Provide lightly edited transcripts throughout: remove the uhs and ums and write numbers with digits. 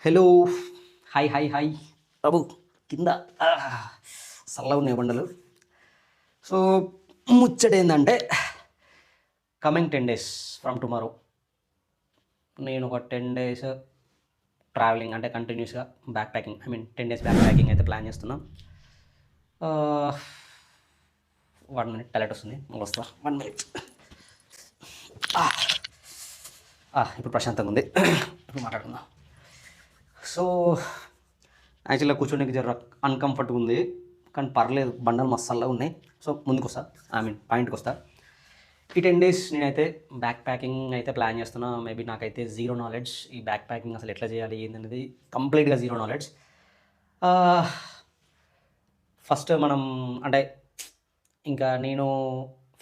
Hello. Hi hi hi బాబు. కింద చల్లగా ఉన్నాయి బండలు. సో ముచ్చట ఏంటంటే కమింగ్ 10 days ఫ్రమ్ టుమారో నేను ఒక 10 days ట్రావెలింగ్ అంటే కంటిన్యూస్గా back packing 10 days back packing అయితే ప్లాన్ చేస్తున్నాం. 1 minute టాయిలెట్ వస్తుంది, మళ్ళీ వస్తా. 1 minute. ఇప్పుడు ప్రశాంతంగా ఉంది. ఇప్పుడు మాట్లాడుకుందాం. సో యాక్చువల్గా కూర్చోడానికి జర అన్కంఫర్ట్గా ఉంది, కానీ పర్లేదు, బండలు మస్తల్లా ఉన్నాయి. సో ముందుకు వస్తా, పాయింట్కి వస్తా. ఈ 10 days నేనైతే బ్యాక్ ప్యాకింగ్ అయితే ప్లాన్ చేస్తున్నా. మేబీ నాకైతే జీరో నాలెడ్జ్, ఈ బ్యాక్ ప్యాకింగ్ అసలు ఎట్లా చేయాలి ఏంటనేది కంప్లీట్గా జీరో నాలెడ్జ్. ఫస్ట్ మనం అంటే ఇంకా నేను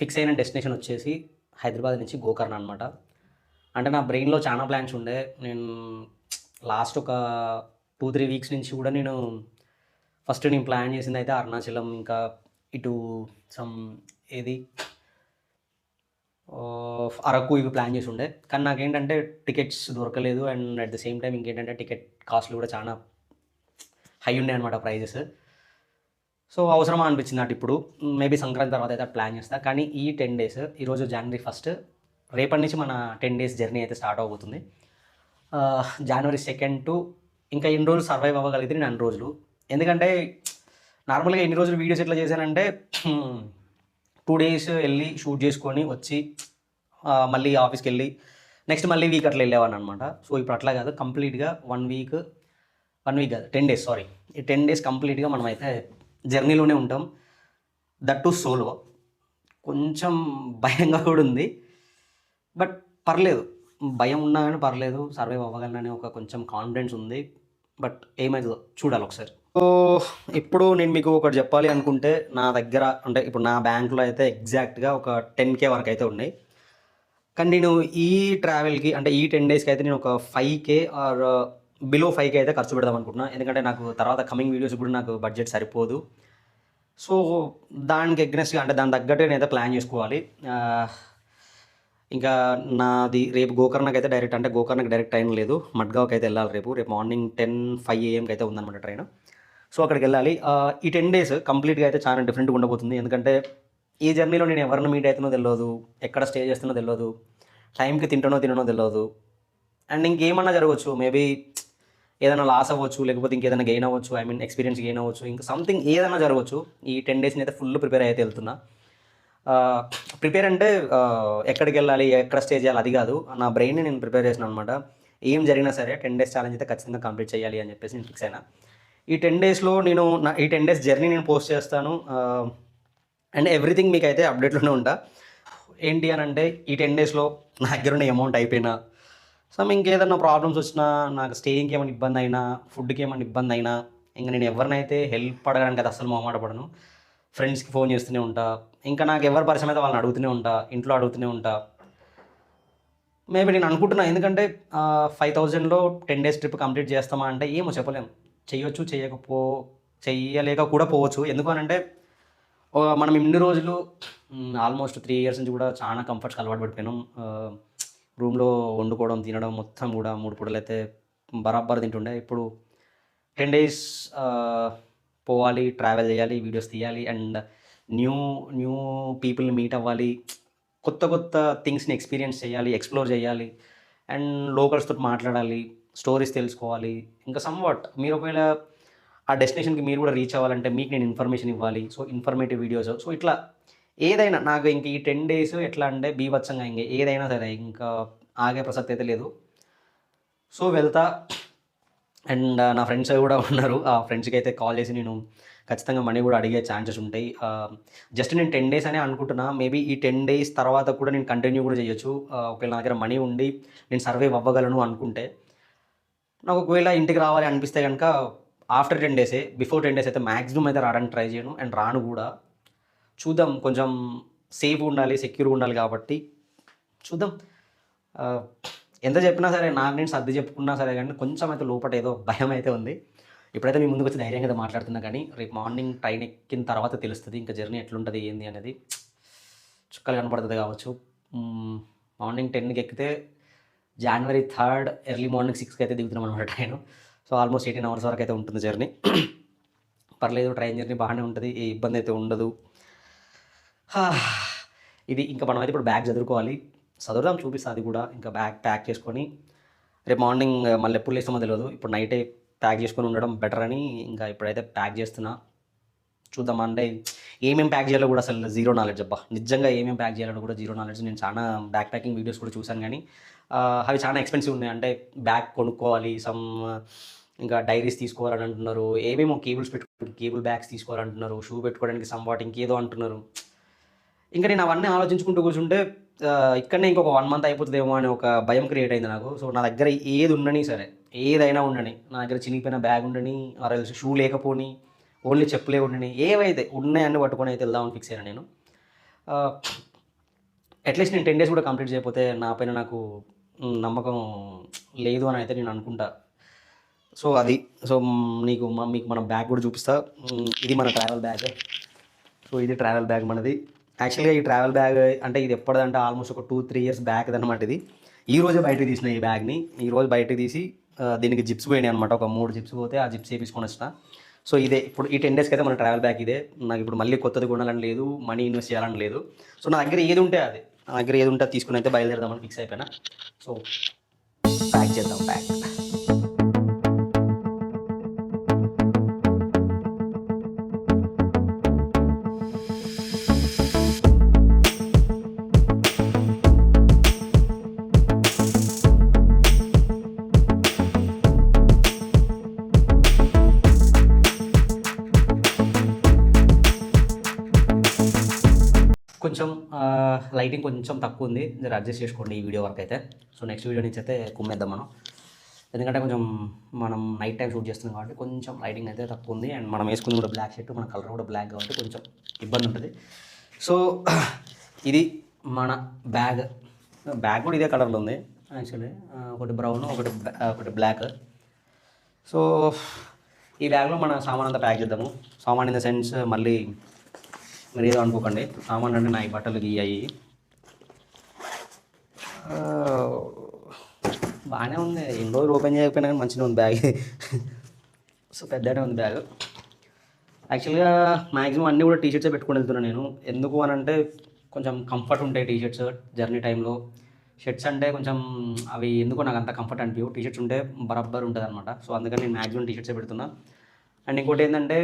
ఫిక్స్ అయిన డెస్టినేషన్ వచ్చేసి హైదరాబాద్ నుంచి గోకర్ణ అనమాట. అంటే నా బ్రెయిన్లో చాలా ప్లాన్స్ ఉండే. నేను లాస్ట్ ఒక 2-3 వీక్స్ నుంచి కూడా నేను ప్లాన్ చేసింది అయితే అరుణాచలం, ఇంకా ఇటు సమ్ ఏది అరకు, ఇవి ప్లాన్ చేసి ఉండే. కానీ నాకేంటంటే టికెట్స్ దొరకలేదు, and at the same time ఇంకేంటంటే టికెట్ కాస్ట్లు కూడా చాలా హై ఉండే అనమాట ప్రైజెస్. సో అవసరమా అనిపించింది అటు ఇప్పుడు. మేబీ సంక్రాంతి తర్వాత అయితే ప్లాన్ చేస్తా. కానీ ఈ 10 days, ఈరోజు January 1, రేపటి నుంచి మన 10 days జర్నీ అయితే స్టార్ట్ అవబోతుంది. January 2 ఇంకా ఎన్ని రోజులు సర్వైవ్ అవ్వగలిగితే నేను అన్ని రోజులు. ఎందుకంటే నార్మల్గా ఎన్ని రోజులు వీడియోస్ ఎట్లా చేశానంటే 2 days వెళ్ళి షూట్ చేసుకొని వచ్చి మళ్ళీ ఆఫీస్కి వెళ్ళి నెక్స్ట్ మళ్ళీ వీక్ అట్లా వెళ్ళేవాడిని అనమాట. సో ఇప్పుడు అట్లా కాదు, కంప్లీట్గా 1 week కాదు 10 days, సారీ, ఈ 10 days కంప్లీట్గా మనం అయితే జర్నీలోనే ఉంటాం. That to solo. కొంచెం భయంగా కూడా ఉంది, బట్ పర్లేదు, భయం ఉన్నా కానీ పర్లేదు, సర్వైవ్ అవ్వగలనని ఒక కొంచెం కాన్ఫిడెన్స్ ఉంది. బట్ ఏమైతుందో చూడాలి ఒకసారి. సో ఇప్పుడు నేను మీకు ఒకటి చెప్పాలి అనుకుంటే, నా దగ్గర అంటే ఇప్పుడు నా బ్యాంక్లో అయితే ఎగ్జాక్ట్గా ఒక 10K వరకు అయితే ఉన్నాయి. కానీ నేను ఈ ట్రావెల్కి అంటే ఈ 10 daysకి అయితే నేను ఒక 5K ఆర్ బిలో 5K అయితే ఖర్చు పెడదాం అనుకుంటున్నా. ఎందుకంటే నాకు తర్వాత కమింగ్ వీడియోస్ కూడా నాకు బడ్జెట్ సరిపోదు. సో దానికి ఎగ్నెస్ట్గా అంటే దాని తగ్గట్టు నేనైతే ప్లాన్ చేసుకోవాలి. ఇంకా నాది రేపు గోకర్ణకి అయితే డైరెక్ట్, అంటే గోకర్ణకి డైరెక్ట్ ట్రైన్ లేదు, మడ్గావ్కి అయితే వెళ్ళాలి. రేపు మార్నింగ్ 10-5 AM అయితే ఉందన్నమాట ట్రైన్. సో అక్కడికి వెళ్ళాలి. ఈ 10 days కంప్లీట్గా అయితే చాలా డిఫరెంట్గా ఉండబోతుంది. ఎందుకంటే ఈ జర్నీలో నేను ఎవరిని మీట్ అవుతున్నో తెలియదు, ఎక్కడ స్టే చేస్తున్నో తెలియదు, టైంకి తిననో తెలియదు, అండ్ ఇంకేమన్నా జరగవచ్చు. మేబీ ఏదైనా లాస్ అవ్వచ్చు, లేకపోతే ఇంకేదైనా గెయిన్ అవ్వచ్చు, ఎక్స్పీరియన్స్ గెయిన్ అవ్వచ్చు, ఇంకా సంథింగ్ ఏదైనా జరగవచ్చు. ఈ 10 days అయితే ఫుల్ ప్రిపేర్ అయితే వెళ్తున్నా. ప్రిపేర్ అంటే ఎక్కడికి వెళ్ళాలి, ఎక్కడ స్టే చేయాలి అది కాదు, నా బ్రెయిన్ని నేను ప్రిపేర్ చేసిన అనమాట. ఏం జరిగినా సరే 10 days ఛాలెంజ్ అయితే ఖచ్చితంగా కంప్లీట్ చేయాలి అని చెప్పేసి నేను ఫిక్స్ అయినా. ఈ 10 daysలో నేను ఈ 10 days జర్నీ నేను పోస్ట్ చేస్తాను, అండ్ ఎవ్రీథింగ్ మీకు అయితే అప్డేట్లోనే ఉంటా. ఏంటి అని అంటే ఈ 10 daysలో నా దగ్గర ఉన్న అమౌంట్ అయిపోయినా, ఇంకేదన్నా ప్రాబ్లమ్స్ వచ్చినా, నాకు స్టేయింగ్కి ఏమైనా ఇబ్బంది అయినా, ఫుడ్కి ఏమైనా ఇబ్బంది అయినా, ఇంకా నేను ఎవరినైతే హెల్ప్ అడగడానికి అది అసలు మొహమాట పడను. ఫ్రెండ్స్కి ఫోన్ చేస్తూనే ఉంటా, ఇంకా నాకు ఎవరి పరిచయం అయితే వాళ్ళని అడుగుతూనే ఉంటా, ఇంట్లో అడుగుతూనే ఉంటా. మేబీ నేను అనుకుంటున్నా, ఎందుకంటే 5,000లో 10 days ట్రిప్ కంప్లీట్ చేస్తామా అంటే ఏమో చెప్పలేము. చేయొచ్చు, చెయ్యలేక కూడా పోవచ్చు. ఎందుకు అని అంటే మనం ఇన్ని రోజులు ఆల్మోస్ట్ 3 years నుంచి కూడా చాలా కంఫర్ట్స్కి అలవాటు పడిపోయినాం. రూమ్లో వండుకోవడం, తినడం మొత్తం కూడా 3 పూటలు అయితే బరాబర్ తింటుండే. ఇప్పుడు 10 days పోవాలి, ట్రావెల్ చేయాలి, వీడియోస్ తీయాలి, అండ్ న్యూ పీపుల్ని మీట్ అవ్వాలి, కొత్త థింగ్స్ని ఎక్స్పీరియన్స్ చేయాలి, ఎక్స్ప్లోర్ చేయాలి, అండ్ లోకల్స్తో మాట్లాడాలి, స్టోరీస్ తెలుసుకోవాలి. ఇంకా సమ్వాట్ మీరు ఒకవేళ ఆ డెస్టినేషన్కి మీరు కూడా రీచ్ అవ్వాలంటే మీకు నేను ఇన్ఫర్మేషన్ ఇవ్వాలి. సో ఇన్ఫర్మేటివ్ వీడియోస్, సో ఇట్లా ఏదైనా నాకు ఇంక ఈ 10 days ఎట్లా అంటే బీభత్సంగా ఇంక ఏదైనా సరే ఇంకా ఆగే ప్రసక్తి అయితే లేదు. సో వెళ్తా, అండ్ నా ఫ్రెండ్స్ కూడా ఉన్నారు. ఆ ఫ్రెండ్స్కి అయితే కాల్ చేసి నేను ఖచ్చితంగా మనీ కూడా అడిగే ఛాన్సెస్ ఉంటాయి. జస్ట్ నేను 10 days అనే అనుకుంటున్నా. మేబీ ఈ 10 days తర్వాత కూడా నేను కంటిన్యూ కూడా చేయొచ్చు. ఒకవేళ నా దగ్గర మనీ ఉండి నేను సర్వైవ్ అవ్వగలను అనుకుంటే. నాకు ఒకవేళ ఇంటికి రావాలి అనిపిస్తే కనుక ఆఫ్టర్ 10 days, బిఫోర్ 10 days అయితే మ్యాక్సిమం అయితే రావడానికి ట్రై చేయను, అండ్ రాను కూడా. చూద్దాం, కొంచెం సేఫ్ ఉండాలి, సెక్యూర్గా ఉండాలి కాబట్టి చూద్దాం. ఎంత చెప్పినా సరే, నాకు నేను సర్ది చెప్పుకున్నా సరే కానీ కొంచెం అయితే లోపల ఏదో భయం అయితే ఉంది. ఇప్పుడైతే మీ ముందుకు వచ్చి ధైర్యంగా మాట్లాడుతున్నా, కానీ రేపు మార్నింగ్ ట్రైన్ ఎక్కిన తర్వాత తెలుస్తుంది ఇంకా జర్నీ ఎట్లుంటుంది ఏంది అనేది. చుక్కలు కనపడుతుంది కావచ్చు. మార్నింగ్ 10కి ఎక్కితే January 3 ఎర్లీ మార్నింగ్ 6కి అయితే దిగుతున్నాం అనమాట ట్రైన్. సో ఆల్మోస్ట్ 18 అవర్స్ వరకు అయితే ఉంటుంది జర్నీ. పర్లేదు, ట్రైన్ జర్నీ బాగానే ఉంటుంది, ఏ ఇబ్బంది అయితే ఉండదు. ఇది ఇంకా మనమైతే ఇప్పుడు బ్యాగ్ చదువుకోవాలి, చదువుదాం, చూపిస్తా అది కూడా. ఇంకా బ్యాగ్ ప్యాక్ చేసుకొని రేపు మార్నింగ్ మళ్ళీ ఎప్పుడు లేస్తామో తెలియదు. ఇప్పుడు నైటే ప్యాక్ చేసుకొని ఉండడం బెటర్ అని ఇంకా ఇప్పుడైతే ప్యాక్ చేస్తున్నా. చూద్దాం, అంటే ఏమేమి ప్యాక్ చేయాలో కూడా అసలు జీరో నాలెడ్జ్ అబ్బా, నిజంగా ఏమేమి ప్యాక్ చేయాలో కూడా జీరో నాలెడ్జ్. నేను చాలా బ్యాక్ ప్యాకింగ్ వీడియోస్ కూడా చూశాను, కానీ అవి చాలా ఎక్స్పెన్సివ్ ఉన్నాయి. అంటే బ్యాగ్ కొనుక్కోవాలి, ఇంకా డైరీస్ తీసుకోవాలని అంటున్నారు, ఏమేమో కేబుల్ బ్యాగ్స్ తీసుకోవాలంటున్నారు, షూ పెట్టుకోవడానికి సంవాట్ ఇంకేదో అంటున్నారు. ఇంకా నేను అవన్నీ ఆలోచించుకుంటూ కూర్చుంటే ఇక్కడనే ఇంకొక 1 మంత్ అయిపోతుందేమో అని ఒక భయం క్రియేట్ అయింది నాకు. సో నా దగ్గర ఏది ఉండని సరే, ఏదైనా ఉండని, నా దగ్గర చినిగిపోయిన బ్యాగ్ ఉండని, షూ లేకపోని, ఓన్లీ చెప్పులే ఉండని, ఏవైతే ఉన్నాయన్నీ పట్టుకొని అయితే వెళ్దామని ఫిక్స్ అయ్యాను నేను. అట్లీస్ట్ నేను 10 days కూడా కంప్లీట్ చేయకపోతే నా పైన నాకు నమ్మకం లేదు అని అయితే నేను అనుకుంటా. సో అది, సో మీకు మన బ్యాగ్ కూడా చూపిస్తా. ఇది మన ట్రావెల్ బ్యాగ్. సో ఇది ట్రావెల్ బ్యాగ్ మనది. యాక్చువల్గా ఈ ట్రావెల్ బ్యాగ్ అంటే ఇది ఎప్పటిదంటే ఆల్మోస్ట్ ఒక 2-3 years బ్యాక్ అనమాట. ఇది ఈరోజే బయటకు తీసిన ఈ బ్యాగ్ని, ఈరోజు బయటకు తీసి దీనికి జిప్స్ పోయినాయి అనమాట. ఒక 3 జిప్స్ పోతే ఆ జిప్స్ వేపించుకొని వచ్చిన. సో ఇదే ఇప్పుడు ఈ 10 daysకి అయితే మన ట్రావెల్ బ్యాగ్ ఇదే. నాకు ఇప్పుడు మళ్ళీ కొత్తది కొనాలని లేదు, మనీ ఇన్వెస్ట్ చేయాలని లేదు. సో నా దగ్గర ఏది ఉంటే అది, నా దగ్గర ఏది ఉంటే తీసుకుని అయితే బయలుదేరదామని ఫిక్స్ అయిపోయినా. సో ప్యాక్ చేద్దాం బ్యాగ్. కొంచెం లైటింగ్ కొంచెం తక్కువ ఉంది, జర అడ్జస్ట్ చేసుకోండి ఈ వీడియో వరకు అయితే. సో నెక్స్ట్ వీడియో నుంచి అయితే కుమ్మేద్దాం మనం, ఎందుకంటే కొంచెం మనం నైట్ టైం షూట్ చేస్తున్నాం కాబట్టి కొంచెం లైటింగ్ అయితే తక్కువ ఉంది. అండ్ మనం వేసుకుంది కూడా బ్లాక్ షర్ట్, మన కలర్ కూడా బ్లాక్ కాబట్టి కొంచెం ఇబ్బంది ఉంటుంది. సో ఇది మన బ్యాగ్ కూడా ఇదే కలర్లో ఉంది యాక్చువల్లీ, ఒకటి బ్రౌన్, ఒకటి బ్లాక్. సో ఈ బ్యాగ్లో మన సామాన్ అంతా ప్యాక్ చేద్దాము. సామాన్ ఇన్ ద సెన్స్, మళ్ళీ మీరు ఏదో అనుకోకండి, సామాన్ అంటే నా ఈ బట్టలు గీయాయి. బాగానే ఉంది, ఎన్ని రోజులు ఓపెన్ చేయకపోయినా కానీ మంచిగా ఉంది బ్యాగ్. సో పెద్దనే ఉంది బ్యాగ్. యాక్చువల్గా మ్యాక్సిమం అన్నీ కూడా టీషర్ట్సే పెట్టుకొని వెళ్తున్నాను నేను. ఎందుకు అని అంటే కొంచెం కంఫర్ట్ ఉంటాయి టీషర్ట్స్ జర్నీ టైంలో. షర్ట్స్ అంటే కొంచెం అవి ఎందుకో నాకు అంత కంఫర్ట్ అనిపించవు, టీషర్ట్స్ ఉంటే బరబ్బర్ ఉంటుంది అనమాట. సో అందుకని నేను మ్యాక్సిమం టీషర్ట్సే పెడుతున్నా. అండ్ ఇంకోటి ఏంటంటే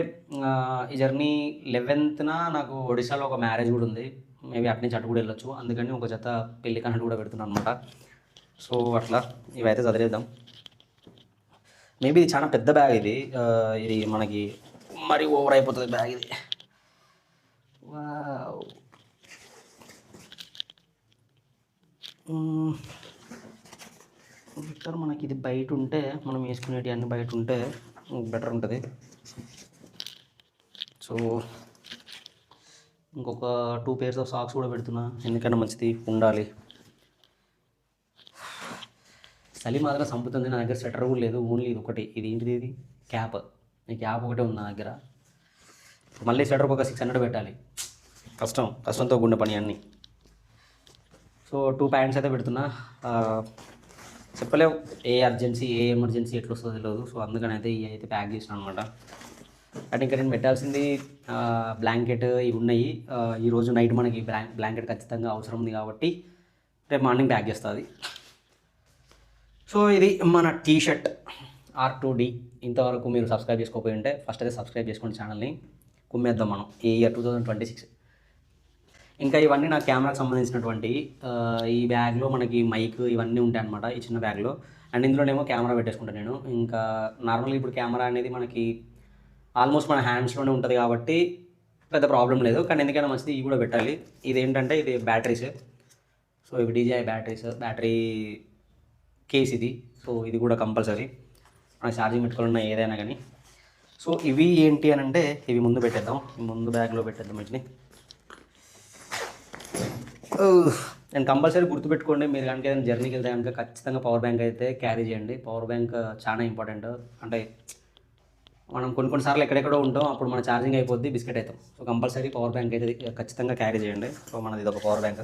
ఈ జర్నీ 11th నాకు ఒడిశాలో ఒక మ్యారేజ్ కూడా ఉంది, మేబీ అటు నుంచి అటు కూడా వెళ్ళొచ్చు. అందుకని ఒక జత పెళ్లి కన్నట్టు కూడా పెడుతున్నాను అనమాట. సో అట్లా ఇవైతే చదివేద్దాం. మేబీ ఇది చాలా పెద్ద బ్యాగ్, ఇది మనకి మరీ ఓవర్ అయిపోతుంది బ్యాగ్ ఇది. బెటర్ మనకి ఇది బయట ఉంటే, మనం వేసుకునేవి అన్నీ బయట ఉంటే బెటర్ ఉంటుంది. సో ఇంకొక 2 pairs ఆఫ్ సాక్స్ కూడా పెడుతున్నా, ఎందుకంటే మంచిది ఉండాలి. చలి మాత్రం చంపుతుంది. నా దగ్గర స్వెటర్ కూడా లేదు, ఓన్లీ ఇది ఒకటి. ఇది ఏంటిది? ఇది క్యాప్. ఈ క్యాప్ ఒకటే ఉంది నా దగ్గర. మళ్ళీ స్వెటర్కి ఒక 600 పెట్టాలి, కష్టంతో గుండె పని అన్నీ. సో 2 pants అయితే పెడుతున్నా. చెప్పలేవు ఏ ఎమర్జెన్సీ ఎట్లా వస్తుందో తెలియదు. సో అందుకని అయితే ఇవి అయితే ప్యాక్ చేసినాను అనమాట. అంటే ఇంకా నేను పెట్టాల్సింది బ్లాంకెట్ ఇవి ఉన్నాయి. ఈరోజు నైట్ మనకి బ్లాంకెట్ ఖచ్చితంగా అవసరం ఉంది కాబట్టి రేపు మార్నింగ్ ప్యాక్ చేస్తుంది. సో ఇది మన టీషర్ట్ R2D. ఇంతవరకు మీరు సబ్స్క్రైబ్ చేసుకోకపోయి ఉంటే ఫస్ట్ అయితే సబ్స్క్రైబ్ చేసుకోండి ఛానల్ని. కుమ్మేద్దాం మనం ఈ ఇయర్ 2026. ఇంకా ఇవన్నీ నా కెమెరాకి సంబంధించినటువంటి ఈ బ్యాగ్లో మనకి మైక్ ఇవన్నీ ఉంటాయి అనమాట ఈ చిన్న బ్యాగ్లో. అండ్ ఇందులోనేమో కెమెరా పెట్టేసుకుంటాను నేను. ఇంకా నార్మల్గా ఇప్పుడు కెమెరా అనేది మనకి ఆల్మోస్ట్ మన హ్యాండ్స్లోనే ఉంటుంది కాబట్టి పెద్ద ప్రాబ్లం లేదు. కానీ ఎందుకైనా మంచిది ఇవి కూడా పెట్టాలి. ఇదేంటంటే ఇది బ్యాటరీస్. సో ఇవి DJI బ్యాటరీస్, బ్యాటరీ కేస్ ఇది. సో ఇది కూడా కంపల్సరీ మన ఛార్జింగ్ పెట్టుకోవాలన్నా ఏదైనా కానీ. సో ఇవి ఏంటి అని అంటే ఇవి ముందు పెట్టేద్దాం, ముందు బ్యాగ్లో పెట్టేద్దాం వీటిని. నేను కంపల్సరీ గుర్తుపెట్టుకోండి, మీరు కనుక ఏదైనా జర్నీకి వెళ్తే కనుక ఖచ్చితంగా పవర్ బ్యాంక్ అయితే క్యారీ చేయండి. పవర్ బ్యాంక్ చాలా ఇంపార్టెంట్. అంటే మనం కొన్నిసార్లు ఎక్కడెక్కడో ఉంటాం, అప్పుడు మన ఛార్జింగ్ అయిపోద్ది, బిస్కెట్ అవుతాం. సో కంపల్సరీ పవర్ బ్యాంక్ అయితే ఖచ్చితంగా క్యారీ చేయండి. సో మనది ఇది ఒక పవర్ బ్యాంక్.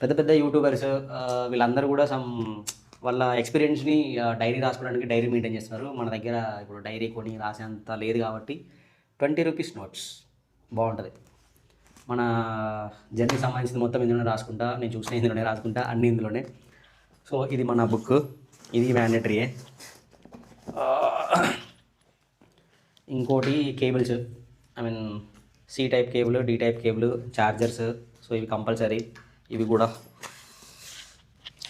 పెద్ద యూట్యూబర్స్ వీళ్ళందరూ కూడా వాళ్ళ ఎక్స్పీరియన్స్ని డైరీ రాసుకోవడానికి డైరీ మెయింటైన్ చేస్తున్నారు. మన దగ్గర ఇప్పుడు డైరీ కొని రాసేంత లేదు కాబట్టి 20 రూపీస్ నోట్స్ బాగుంటుంది. మన జర్నీ సంబంధించింది మొత్తం ఇందులోనే రాసుకుంటా, నేను చూసిన ఇందులోనే రాసుకుంటా, అన్నీ ఇందులోనే. సో ఇది మన బుక్, ఇది మ్యాండేటరీయే. ఇంకోటి cables, I mean C type cable, D type cable, chargers. So ఇవి కంపల్సరీ. ఇవి కూడా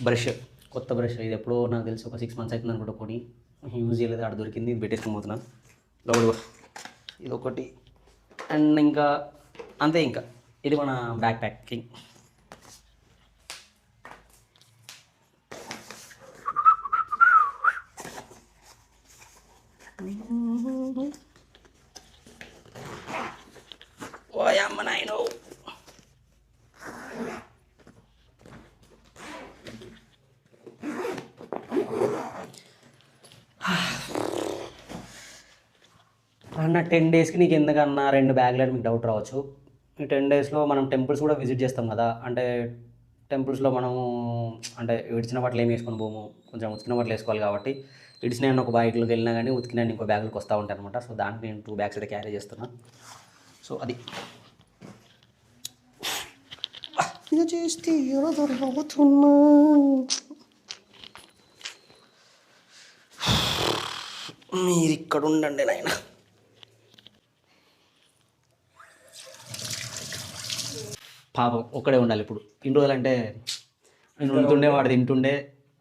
బ్రష్, కొత్త బ్రష్. ఇది ఎప్పుడో నాకు తెలిసి ఒక 6 months అవుతుంది అనుకుంటా కొని, యూజ్ చేయలేదు. ఆడ దొరికింది, ఇది పెట్టేసుకుని పోతున్నాను లోపల. ఇది ఒకటి. అండ్ ఇంకా అంతే. ఇంకా ఇది మన బ్యాక్ ప్యాకింగ్. ఓయమ్మ నాయనో. అన్న 10 daysకి నీకు ఎందుకన్నా 2 బ్యాగులు అని మీకు డౌట్ రావచ్చు. ఈ 10 daysలో మనం టెంపుల్స్ కూడా విజిట్ చేస్తాం కదా. అంటే టెంపుల్స్లో మనము అంటే ఇడిచిన బట్టలు ఏం వేసుకొని పోము, కొంచెం ఉతికిన బట్టలు వేసుకోవాలి కాబట్టి ఇడిచిన ఒక బ్యాగ్లోకి వెళ్ళినా కానీ ఉతికిన ఇంకో బ్యాగులకు వస్తూ ఉంటాయి అనమాట. సో దానికి నేను 2 bags అయితే క్యారీ చేస్తున్నా. సో అది ఇది చేస్తే అవుతున్నా. మీరు ఇక్కడ ఉండండి నాయన. పాపం ఒక్కడే ఉండాలి ఇప్పుడు. ఇన్ని రోజులు అంటే నేను వండుతుండే, వాడు తింటుండే,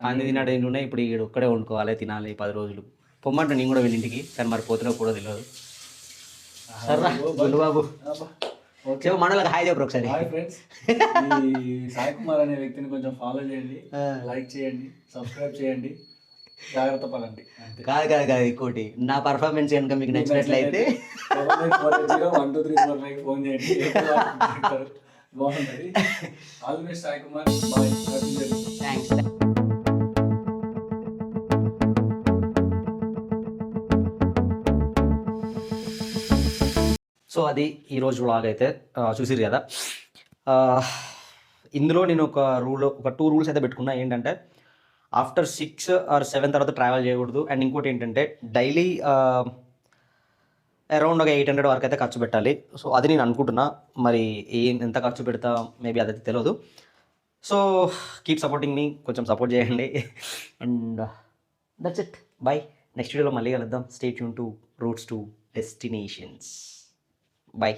అన్ని తిన్నాడు తింటుండే. ఇప్పుడు ఇక్కడ ఒక్కడే వండుకోవాలి, తినాలి 10 రోజులు. పొమ్మంటే నేను కూడా వీళ్ళింటికి, కానీ మరి పోతున్నా కూడా తెలియదు. సర్రా గుండు బాబు చెప్పు, మనలకు హాయ్ చెప్పరు ఒకసారి. హాయ్ ఫ్రెండ్స్, ఈ సాయి కుమార్ అనే వ్యక్తిని కొంచెం ఫాలో చేయండి, లైక్ చేయండి, సబ్స్క్రైబ్ చేయండి, జాగ్రత్త పడండి. కాదు కాదు కాదు, ఇంకోటి నా పర్ఫార్మెన్స్ కనుక మీకు నచ్చినట్లయితే 12345 ఫోన్ చేయండి, బాగుంటుంది. All the best Sai Kumar, bye. Thanks. So అది ఈరోజు వ్లాగ్ అయితే చూసిరు కదా. ఇందులో నేను ఒక 2 rules అయితే పెట్టుకున్నా. ఏంటంటే ఆఫ్టర్ 6 or 7 తర్వాత ట్రావెల్ చేయకూడదు. అండ్ ఇంకోటి ఏంటంటే డైలీ అరౌండ్ ఒక 800 వరకు అయితే ఖర్చు పెట్టాలి. సో అది నేను అనుకుంటున్నా. మరి ఎంత ఖర్చు పెడతా మేబీ అదైతే తెలియదు. సో కీప్ సపోర్టింగ్ మీ, కొంచెం సపోర్ట్ చేయండి. And that's it. By. Next వీడియోలో మళ్ళీ కలుద్దాం. Stay tune to roots to destinations. Bye.